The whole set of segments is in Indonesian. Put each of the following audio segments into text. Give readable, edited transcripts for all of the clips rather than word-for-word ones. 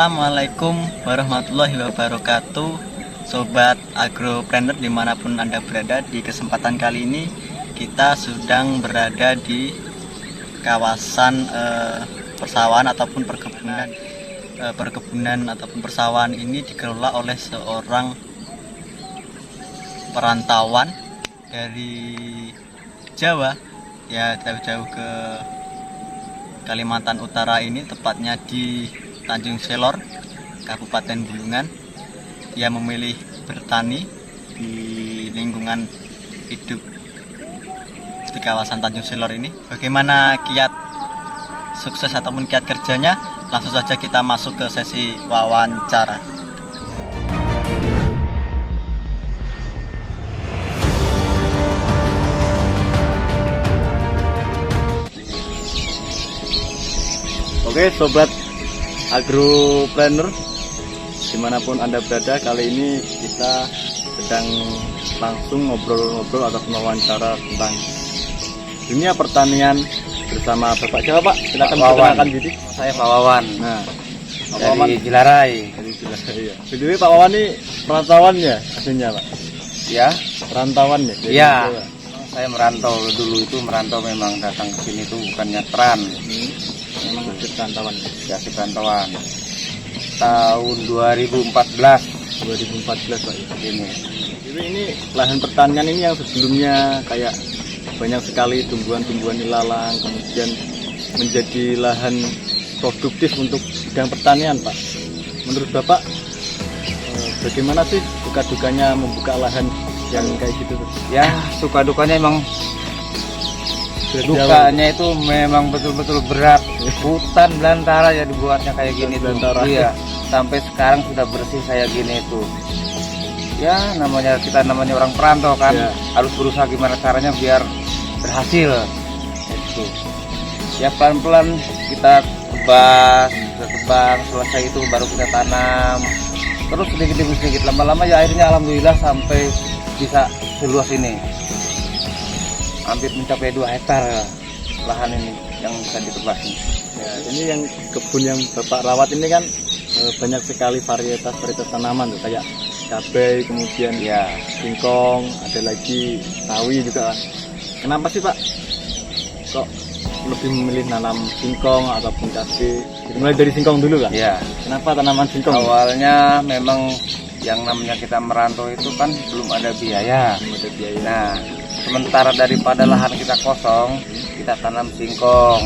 Assalamualaikum warahmatullahi wabarakatuh, Sobat Agropreneur dimanapun Anda berada. Di kesempatan kali ini kita sedang berada di kawasan persawahan ataupun perkebunan. Perkebunan ataupun persawahan ini dikelola oleh seorang perantauan dari Jawa, ya jauh-jauh ke Kalimantan Utara ini, tepatnya di Tanjung Selor, Kabupaten Bulungan. Dia memilih bertani di lingkungan hidup di kawasan Tanjung Selor ini. Bagaimana kiat sukses ataupun kiat kerjanya? Langsung saja kita masuk ke sesi wawancara. Oke, Sobat Agropreneur dimanapun Anda berada, kali ini kita sedang langsung ngobrol-ngobrol atau mewawancara tentang dunia pertanian bersama Bapak siapa, Pak? Silakan perkenalkan diri. Saya Pak Wawan. Nah, Pak dari Wawan Jilarai. dari Jilarai ya. Jadi Pak Wawan ini perantauan ya aslinya, Pak? Ya. Perantauan ya? Iya. Saya merantau merantau memang datang ke sini tuh bukan nyetran. Memang hasil perantauan. Ya, hasil perantauan. Tahun 2014 Pak ya. ini. Jadi ini lahan pertanian ini yang sebelumnya kayak banyak sekali tumbuhan-tumbuhan ilalang, kemudian menjadi lahan produktif untuk bidang pertanian, Pak. Menurut Bapak, bagaimana sih duka-dukanya membuka lahan yang kayak gitu? Ya, suka dukanya emang dukanya itu memang betul-betul berat. Hutan belantara ya dibuatnya kayak gini tuh. Iya, sampai sekarang sudah bersih saya gini itu. Ya, kita namanya orang perantau kan, ya. Harus berusaha gimana caranya biar berhasil. Itu. Ya pelan-pelan kita tebang, selesai itu baru kita tanam. Terus sedikit demi sedikit, lama-lama ya akhirnya alhamdulillah sampai bisa seluas ini. Hampir mencapai 2 hektar lahan ini yang bisa ditebas. Ya, ini yang kebun yang Bapak rawat ini kan banyak sekali varietas tanaman tuh, kayak cabai, kemudian ya singkong, ada lagi sawi juga. Kenapa sih Pak kok lebih memilih nanam singkong ataupun cabai? Mulai dari singkong dulu Pak. Ya. Kenapa tanaman singkong? Awalnya memang yang namanya kita merantau itu kan belum ada biaya. Nah, sementara daripada lahan kita kosong, kita tanam singkong.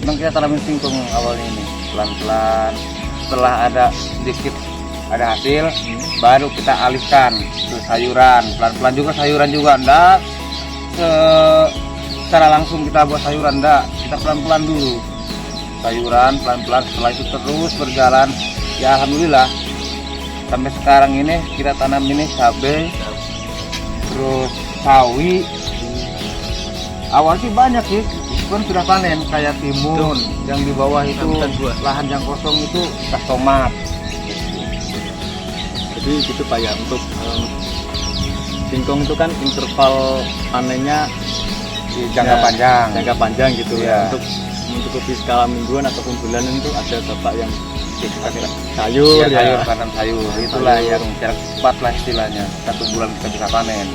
Memang kita tanamin singkong awalnya ini pelan-pelan. Setelah ada sedikit ada hasil, baru kita alihkan ke sayuran. Pelan-pelan juga sayuran juga, enggak secara langsung kita buat sayuran, enggak. Kita pelan-pelan dulu. Sayuran pelan-pelan, setelah itu terus berjalan. Ya alhamdulillah sampai sekarang ini kita tanam ini cabai, terus sawi. Awal sih banyak sih, kan sudah panen kayak timun. Yang di bawah itu lahan yang kosong itu bekas tomat. Jadi gitu Pak ya, untuk singkong itu kan interval panennya jangka panjang gitu ya. Untuk mencukupi skala mingguan ataupun bulanan itu ada Bapak yang sayur, ya, tanam sayur. Itulah yang jarak cepat lah istilahnya. 1 bulan kita bisa panen.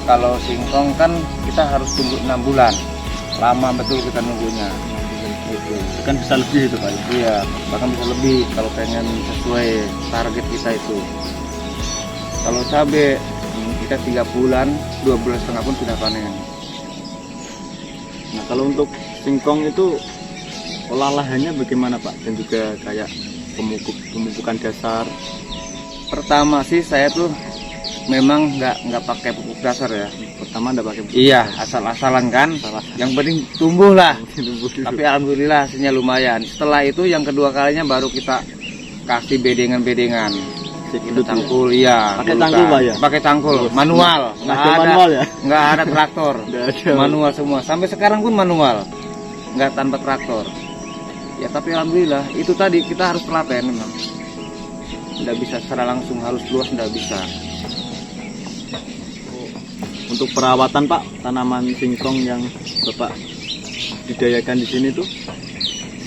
Kalau singkong kan kita harus tunggu 6 bulan. Lama betul kita nunggunya. Itu kan bisa lebih itu Pak. Iya, bahkan bisa lebih kalau pengen sesuai target kita itu. Kalau cabai kita 3 bulan, 2 bulan setengah pun sudah panen. Nah, kalau untuk singkong itu olahannya bagaimana Pak? Dan juga kayak pemupukan dasar. Pertama sih saya tuh memang nggak pakai pupuk dasar ya. Pertama nggak pakai pupuk. Iya, asal-asalan kan. Yang penting tumbuh lah. Tapi alhamdulillah hasilnya lumayan. Setelah itu yang kedua kalinya baru kita kasih bedengan. Itu cangkul, ya. Pakai cangkul Pak ya? Pakai cangkul, manual. Nggak ada traktor. Manual semua. Sampai sekarang pun manual. Nggak tanpa traktor. Ya tapi alhamdulillah itu tadi kita harus telaten memang. Nggak bisa secara langsung, harus luas, nggak bisa. Untuk perawatan Pak, tanaman singkong yang Bapak didayakan di sini tuh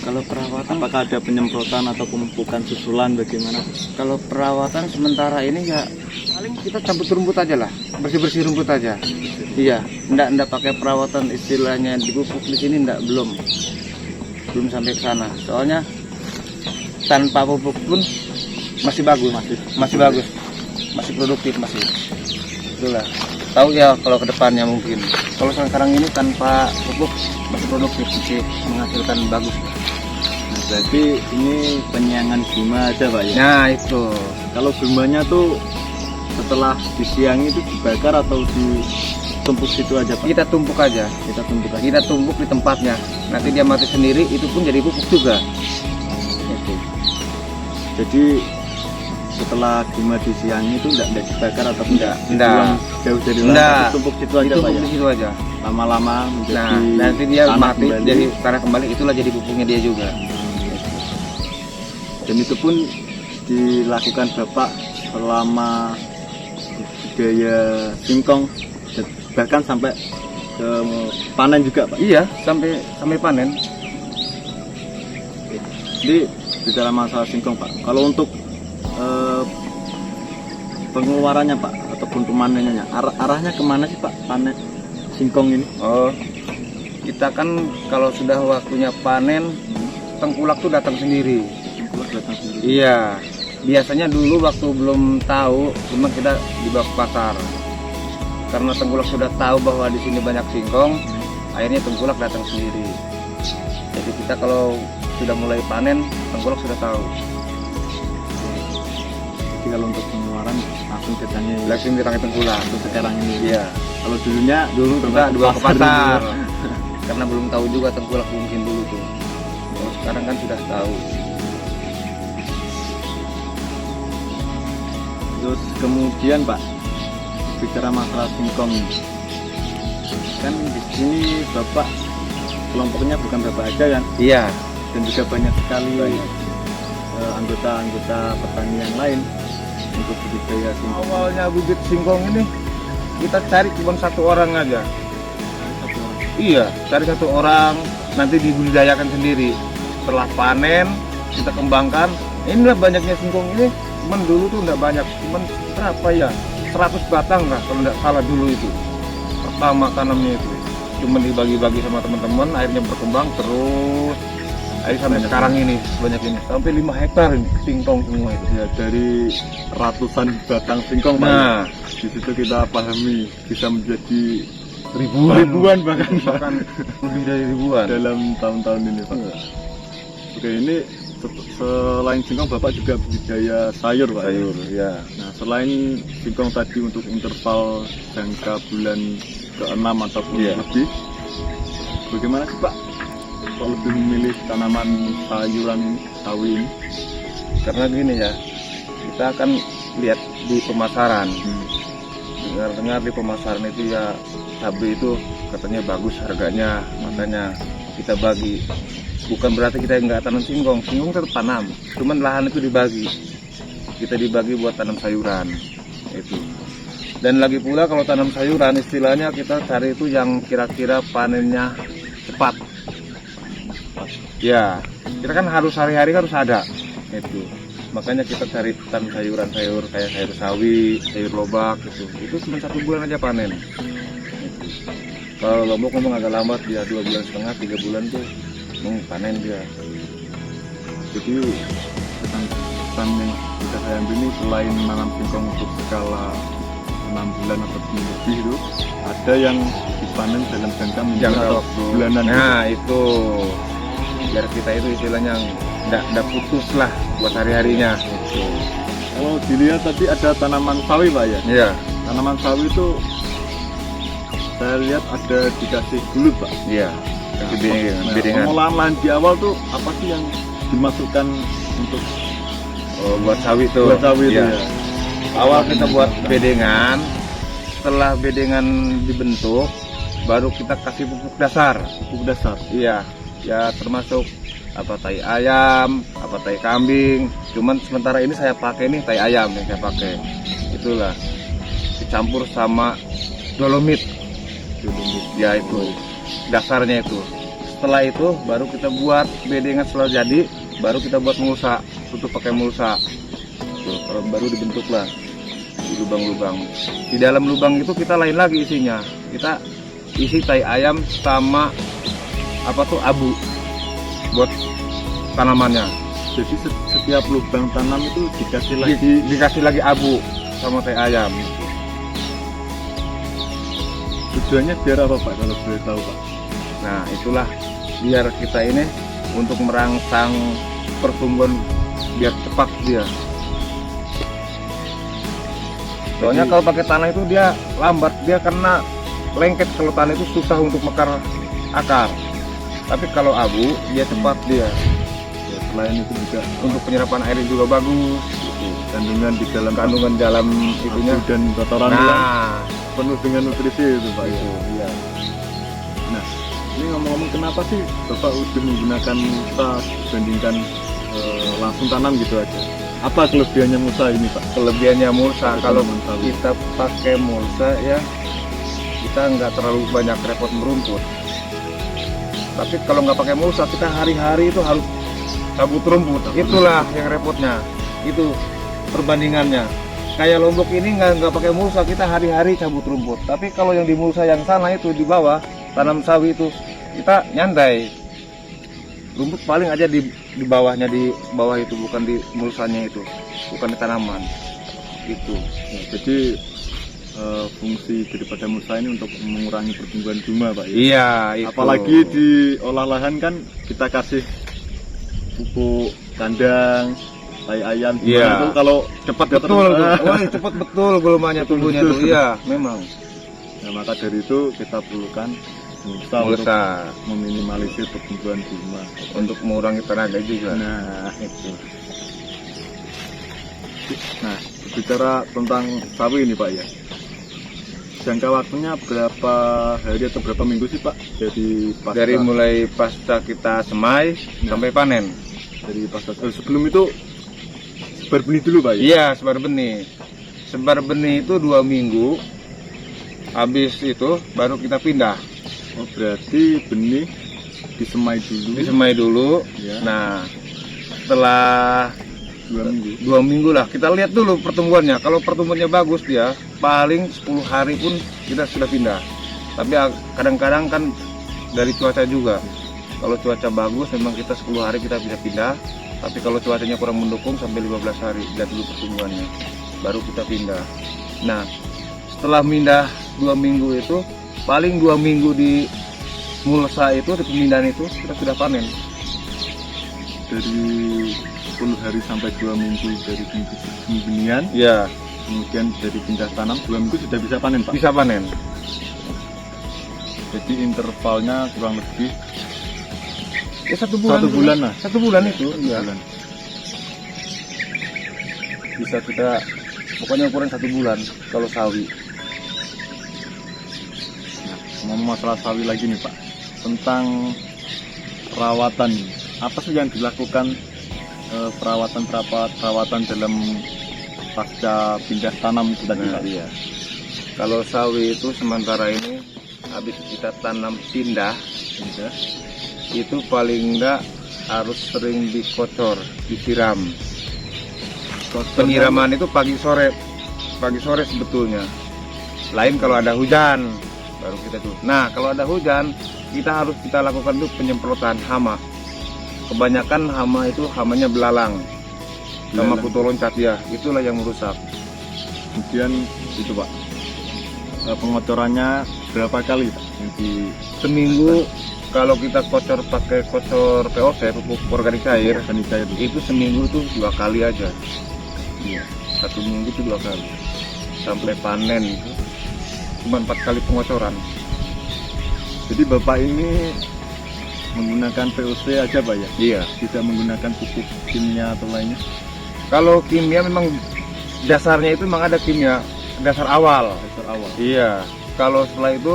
Kalau perawatan, Apakah ada penyemprotan atau pemupukan susulan bagaimana? kalau perawatan sementara ini ya paling kita cabut rumput aja lah, bersih rumput aja. Iya, ndak pakai perawatan istilahnya dipupuk di sini, belum sampai ke sana. Soalnya tanpa pupuk pun masih bagus, masih bagus, masih produktif, masih. Itulah. Tahu ya kalau kedepannya mungkin. Kalau sekarang ini tanpa pupuk masih produktif, masih menghasilkan bagus. Nah, berarti ini penyiangan gema aja Pak ya? Nah itu. Kalau gemanya tuh setelah disiangi itu dibakar atau ditumpuk situ aja Pak? Kita tumpuk aja. Kita tumpuk di tempatnya. Nanti dia mati sendiri, itu pun jadi pupuk juga. Itu. Jadi setelah gema disiangi itu enggak dibakar atau Enggak. jauh dari Enggak. tumpuk situ aja Itu Pak ya? pupuk di situ aja. Lama-lama menjadi Nah, nanti dia tanah mati kembali. jadi tanah kembali, itulah jadi pupuknya dia juga. Dan itu pun dilakukan Bapak selama budidaya singkong bahkan sampai ke panen juga Pak. Iya, sampai panen. Jadi bicara masalah singkong Pak, kalau untuk pengeluarannya Pak ataupun pemanenannya arahnya kemana sih Pak panen singkong ini? Oh, kita kan kalau sudah waktunya panen, tengkulak tuh datang sendiri. Tengkulak datang sendiri. Iya, biasanya dulu waktu belum tahu, cuma kita dibawa ke pasar. Karena tengkulak sudah tahu bahwa di sini banyak singkong, akhirnya tengkulak datang sendiri. Jadi kita kalau sudah mulai panen, tengkulak sudah tahu. Jadi kalau untuk pengeluaran langsung datangnya Langsung ditangi tengkulak. untuk sekarang ini. Iya. Kalau dulunya Kita dibawa ke pasar. dulu. Karena belum tahu juga tengkulak mungkin dulu tuh. Kalau sekarang kan sudah tahu. Terus kemudian Pak, bicara masalah singkong, kan di sini Bapak kelompoknya bukan Bapak aja kan, Iya. dan juga banyak sekali anggota-anggota petani yang lain untuk budidaya singkong. Awalnya bibit singkong ini kita cari cuma satu orang aja. Iya, cari satu orang, nanti dibudidayakan sendiri. Setelah panen, kita kembangkan. Inilah banyaknya singkong ini. Cuman dulu tuh nggak banyak, cuman berapa ya? 100 batang lah kalau nggak salah dulu itu. Pertama tanamnya itu. Cuman dibagi-bagi sama teman-teman, akhirnya berkembang terus. Akhirnya sampai sekarang ini banyak ini, sampai 5 hektar ini singkong semua itu. Ya, dari ratusan batang singkong Pak, Nah, di situ kita pahami bisa menjadi ribuan bahkan lebih dari ribuan. dalam tahun-tahun ini Pak. Oke, ini selain singkong Bapak juga budidaya sayur Pak. Sayur, ya. Nah, selain singkong tadi untuk interval jangka bulan ke-6 ataupun Iya. lebih, bagaimana sih Pak kok lebih memilih tanaman sayuran ini, sawi ini? Karena gini ya, kita akan lihat di pemasaran. Dengar-dengar di pemasaran itu ya cabai itu katanya bagus harganya, makanya kita bagi. Bukan berarti kita nggak tanam singkong tetap tanam, cuman lahan itu dibagi. Kita dibagi buat tanam sayuran itu. Dan lagi pula kalau tanam sayuran istilahnya kita cari itu yang kira-kira panennya cepat. Ya, kita kan harus hari-hari harus ada itu. Makanya kita cari tanam sayuran, kayak sayur sawi, sayur lobak gitu. Itu cuma 1 bulan aja panen. Gitu. Kalau lombok memang agak lambat, dia 2,5 bulan, 3 bulan tuh panen dia. Jadi kesan yang bisa saya ambil ini selain menanam singkong untuk skala 6 bulan atau lebih itu, ada yang dipanen dalam jangka mingguan atau bulanan. Nah itu biar kita itu istilahnya nggak putus lah buat hari-harinya. Kalau dilihat tadi ada tanaman sawi Pak ya? Iya. Tanaman sawi itu saya lihat ada dikasih belut Pak. Iya. Nah, pengolahan lahan di awal tuh apa sih yang dimasukkan untuk buat sawi tuh? buat sawi itu Iya. ya? Awal kita buat bedengan, setelah bedengan dibentuk, baru kita kasih pupuk dasar. Pupuk dasar. Iya, ya termasuk apa tai ayam, apa tai kambing. Cuman sementara ini saya pakai nih tai ayam yang saya pakai. Itulah dicampur sama dolomit. Ya itu dasarnya itu. setelah itu baru kita buat bedengan. Setelah jadi baru kita buat mulsa, tutup pakai mulsa. Tuh, baru dibentuklah di lubang-lubang. Di dalam lubang itu kita lain lagi isinya. Kita isi tai ayam sama abu buat tanamannya. Jadi setiap lubang tanam itu dikasih lagi abu sama tai ayam. Tujuannya biar apa Pak, kalau boleh tahu Pak? Nah itulah biar kita ini untuk merangsang pertumbuhan biar cepat dia. Soalnya kalau pakai tanah itu dia lambat, dia karena lengket. Kalau tanah itu susah untuk mekar akar. Tapi kalau abu dia cepat dia. Ya, selain itu juga Untuk penyerapan air juga bagus. Kandungan dalam itunya dan kotoran nah penuh dengan nutrisi itu Pak. itu iya. Nah, ini ngomong-ngomong, kenapa sih Bapak udah menggunakan mulsa dibandingkan langsung tanam gitu aja? Apa kelebihannya mulsa ini Pak? Kelebihannya mulsa, kalau Tanaman sawit. kita pakai mulsa ya kita nggak terlalu banyak repot merumput. Tapi kalau nggak pakai mulsa kita hari-hari itu harus cabut rumput. Itulah yang repotnya. Itu perbandingannya. Kayak Lombok ini nggak pakai mulsa, kita hari-hari cabut rumput. Tapi kalau yang di mulsa yang sana itu di bawah tanam sawi itu kita nyantai. Rumput paling aja di bawahnya, di bawah itu, bukan di mulsanya itu, bukan di tanaman. Itu. Ya, jadi fungsi daripada mulsa ini untuk mengurangi pertumbuhan guma Pak ya? Iya, itu. Apalagi di olah lahan kan kita kasih pupuk kandang, tai ayam, Iya. itu kalau cepat ya Betul, wah cepat betul gulmanya tumbuhnya tuh. Iya, memang. Nah, maka dari itu kita perlukan mulsa untuk Mulsa meminimalisir pertumbuhan guma. untuk mengurangi tenaga juga. Nah, itu. Nah, bicara tentang sawi ini Pak ya. Jangka waktunya berapa hari atau berapa minggu sih Pak? Dari mulai pasca kita semai sampai panen. dari pasca sebelum itu sebar benih dulu Pak ya? Iya, sebar benih. Sebar benih itu 2 minggu. Habis itu baru kita pindah. Oh, berarti benih disemai dulu. Disemai dulu. Ya. Nah, setelah 2 minggu. 2 minggu lah kita lihat dulu pertumbuhannya. Kalau pertumbuhannya bagus dia paling 10 hari pun kita sudah pindah. Tapi kadang-kadang kan dari cuaca juga. Kalau cuaca bagus memang kita 10 hari kita bisa pindah. Tapi kalau cuacanya kurang mendukung sampai 15 hari lihat dulu pertumbuhannya. Baru kita pindah. Nah, setelah pindah 2 minggu itu paling 2 minggu di mulsa itu, di pemindahan itu kita sudah panen. Dari 10 hari sampai 2 minggu dari pembenihan, Ya, kemudian dari pindah tanam 2 minggu sudah bisa panen Pak. bisa panen. Jadi intervalnya kurang lebih Ya 1 bulan. 1 bulan lah. 1 bulan itu. 1 Ya. bulan. Bisa kita pokoknya ukuran 1 bulan kalau sawi. Nah, ngomong masalah sawi lagi nih Pak, tentang perawatan. Apa sih yang dilakukan perawatan dalam pasca pindah tanam itu tadi Pak? Iya. Kalau sawi itu sementara ini habis kita tanam pindah, Ya. itu paling enggak harus sering dikocor, disiram. Penyiraman itu pagi sore sebetulnya. Lain kalau ada hujan baru kita tuh. Nah, kalau ada hujan kita harus lakukan tuh penyemprotan hama. Kebanyakan hama itu hamanya belalang sama Belalang. kutu loncat ya, itulah yang merusak. Kemudian itu Pak, pengocorannya berapa kali Pak? Yang di Seminggu kalau kita kocor pakai kocor POC, pupuk organik cair, sanitasi itu. itu seminggu tuh 2 kali aja. Iya. 1 minggu itu 2 kali. Sampai panen itu cuma 4 kali pengocoran. Jadi Bapak ini menggunakan VOC aja Pak ya? Iya. Tidak menggunakan pupuk kimia atau lainnya? Kalau kimia memang dasarnya itu memang ada kimia dasar awal. Dasar awal. Iya. Kalau setelah itu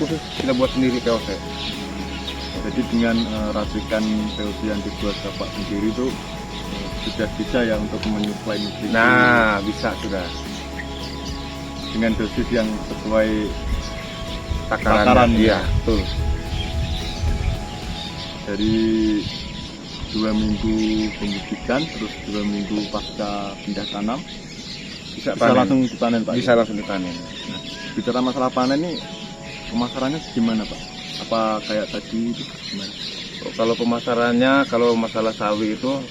khusus kita buat sendiri POC. Jadi dengan racikan VOC yang dibuat Bapak sendiri itu sudah bisa ya untuk menyuplai nutrisi. Nah, bisa sudah. Dengan dosis yang sesuai Takaran. Takaran, Iya, ya. betul. dari 2 minggu pembibitan terus 2 minggu pasca pindah tanam bisa langsung dipanen Pak? Bisa langsung dipanen. Nah, bicara masalah panen ini pemasarannya gimana Pak? Apa kayak tadi itu gimana? Kalau pemasarannya, kalau masalah sawi itu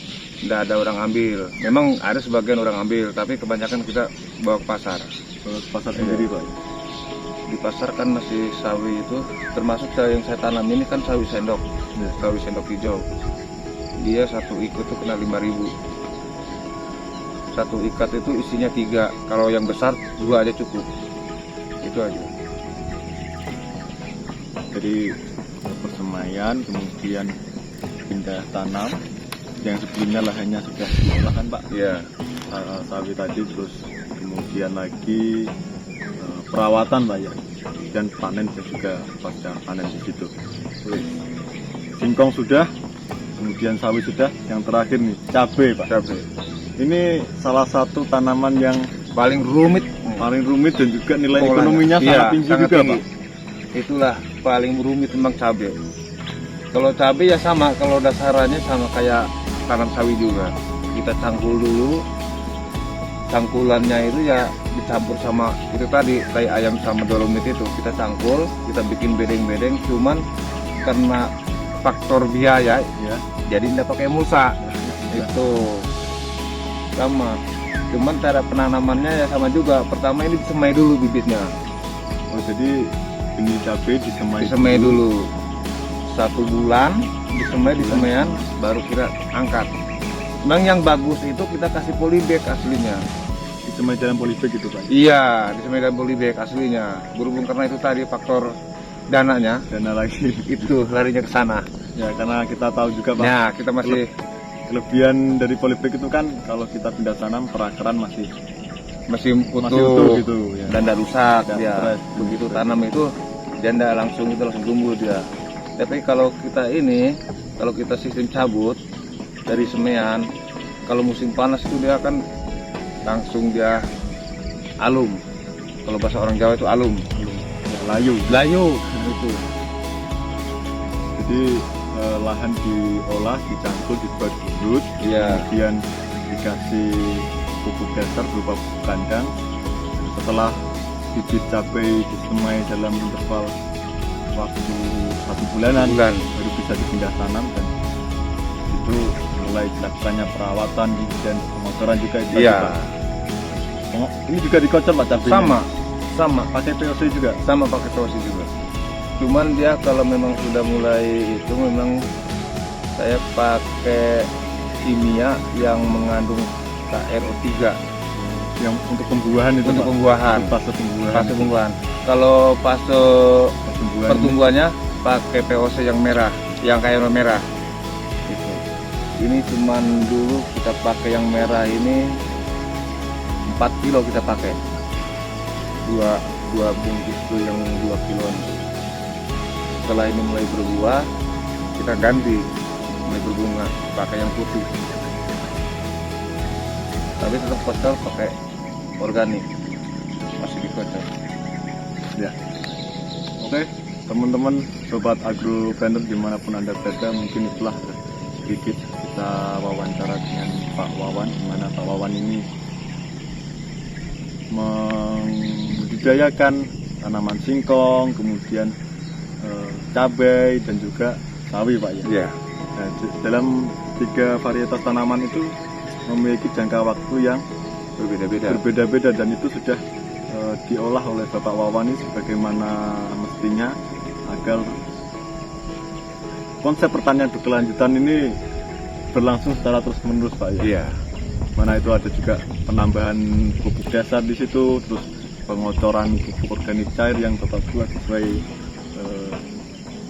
tidak ada orang ambil. Memang ada sebagian orang ambil, tapi kebanyakan kita bawa ke pasar. Ke pasar sendiri Pak? Di pasar kan masih sawi itu, termasuk yang saya tanam ini kan sawi sendok, Ya. sawi sendok hijau. Dia satu ikat itu kena 5.000. Satu ikat itu isinya 3. Kalau yang besar 2 aja cukup. Itu aja. Jadi persemaian kemudian pindah tanam yang sebelumnya lahannya sudah diolah kan Pak? Iya. Sawi tadi terus kemudian lagi perawatan Pak ya, dan panen juga pasca panen di situ. Singkong sudah, kemudian sawi sudah, yang terakhir nih cabai Pak. Cabai. Ini salah satu tanaman yang Paling rumit. dan juga nilai Pengolahannya. ekonominya Iya, sangat tinggi sangat juga tinggi. Pak. Itulah paling rumit memang cabai. Kalau cabai ya sama, kalau dasarannya sama kayak tanam sawi juga. Kita cangkul dulu, cangkulannya itu ya dicampur sama itu tadi tai ayam sama dolomit itu kita cangkul, kita bikin bedeng-bedeng. Cuman karena faktor biaya Ya. jadi tidak pakai mulsa. Itu sama. Cuman cara penanamannya ya sama juga. Pertama ini disemai dulu bibitnya. Oh, jadi benih cabai Disemai dulu 1 bulan, disemaian baru kita angkat. Memang yang bagus itu kita kasih polybag aslinya. disemai dalam polybag gitu Pak. Iya, disemai dalam polybag aslinya. Berhubung karena itu tadi faktor dananya, Dana lagi. itu larinya ke sana. Ya, karena kita tahu juga Pak. Nah, kita masih Kelebihan dari polybag itu kan kalau kita pindah tanam perakaran masih utuh, utuh gitu ya. dan tidak rusak Tidak dia. stres. Begitu tanam itu dia tidak langsung tumbuh dia. Tapi kalau kita sistem cabut dari semaian, kalau musim panas itu dia akan langsung dia alum. Kalau bahasa orang Jawa itu alum. Ya, layu. Layu itu. Jadi lahan diolah, dicangkul, dibuat bulut, Iya. kemudian dikasih pupuk dasar berupa pupuk kandang. Setelah bibit cabai disemai dalam interval waktu 1 bulanan, Bulan. baru bisa dipindah tanam, dan itu mulai dilakukannya perawatan dan pengocoran juga itu. Iya. Pak. Ini juga dikocor Pak cabainya. Sama Pakai POC juga. sama pakai tosi juga. Cuman dia kalau memang sudah mulai itu memang saya pakai kimia yang mengandung KRO3 Yang untuk pembuahan itu untuk Pak. pembuahan. Untuk fase pembuahan. Fase pembuahan. Kalau fase Pertumbuhan. pertumbuhannya pakai POC yang merah, yang kayak merah. Gitu. Ini cuman dulu kita pakai yang merah ini 4 kilo kita pakai. Dua bungkus tuh yang 2 kiloan. Setelah ini mulai berbuah, kita ganti mulai berbunga pakai yang putih. Tapi tetap kocor pakai organik, masih dikocor. Ya. Oke, teman-teman sobat agropreneur dimanapun Anda berada, mungkin itulah sedikit kita wawancara dengan Pak Wawan, di mana Pak Wawan ini membudidayakan tanaman singkong, kemudian cabai dan juga sawi Pak ya. Iya. Nah, dalam 3 varietas tanaman itu memiliki jangka waktu yang berbeda-beda, dan itu sudah diolah oleh Bapak Wawan ini sebagaimana mestinya agar konsep pertanian berkelanjutan ini berlangsung secara terus-menerus Pak ya. Iya. Mana itu ada juga penambahan pupuk dasar di situ, terus pengocoran pupuk organik cair yang Bapak buat sesuai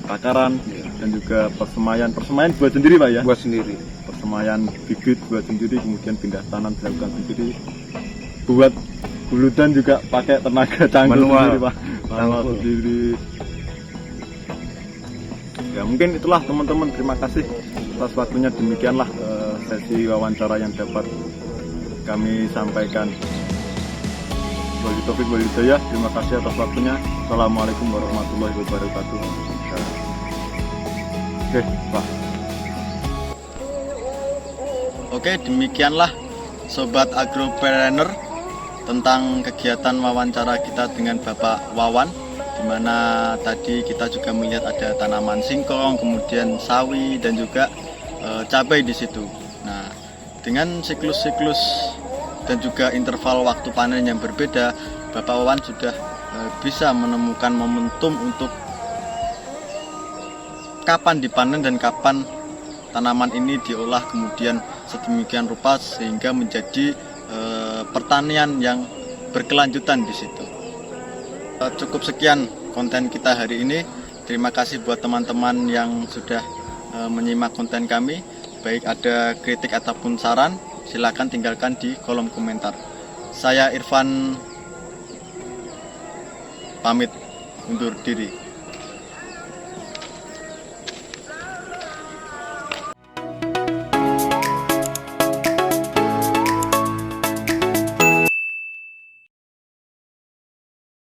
takaran, dan juga persemaian buat sendiri Pak ya. Buat sendiri. Persemaian bibit buat sendiri, kemudian pindah tanam dilakukan sendiri. Buat bulutan juga pakai tenaga cangkul Manual. sendiri Pak. Manual Cangkul. sendiri. Ya mungkin itulah teman-teman, terima kasih atas waktunya. Demikianlah sesi wawancara yang dapat kami sampaikan. Wali Taufik Wali Hidayah, terima kasih atas waktunya. Assalamualaikum warahmatullahi wabarakatuh. Oke. Oke, Pak. Oke, demikianlah Sobat Agropreneur tentang kegiatan wawancara kita dengan Bapak Wawan, di mana tadi kita juga melihat ada tanaman singkong, kemudian sawi dan juga cabai di situ. Nah, dengan siklus-siklus dan juga interval waktu panen yang berbeda, Bapak Wawan sudah bisa menemukan momentum untuk kapan dipanen dan kapan tanaman ini diolah kemudian sedemikian rupa sehingga menjadi pertanian yang berkelanjutan di situ. Cukup sekian konten kita hari ini. Terima kasih buat teman-teman yang sudah menyimak konten kami. Baik ada kritik ataupun saran, silakan tinggalkan di kolom komentar. Saya Irfan pamit undur diri.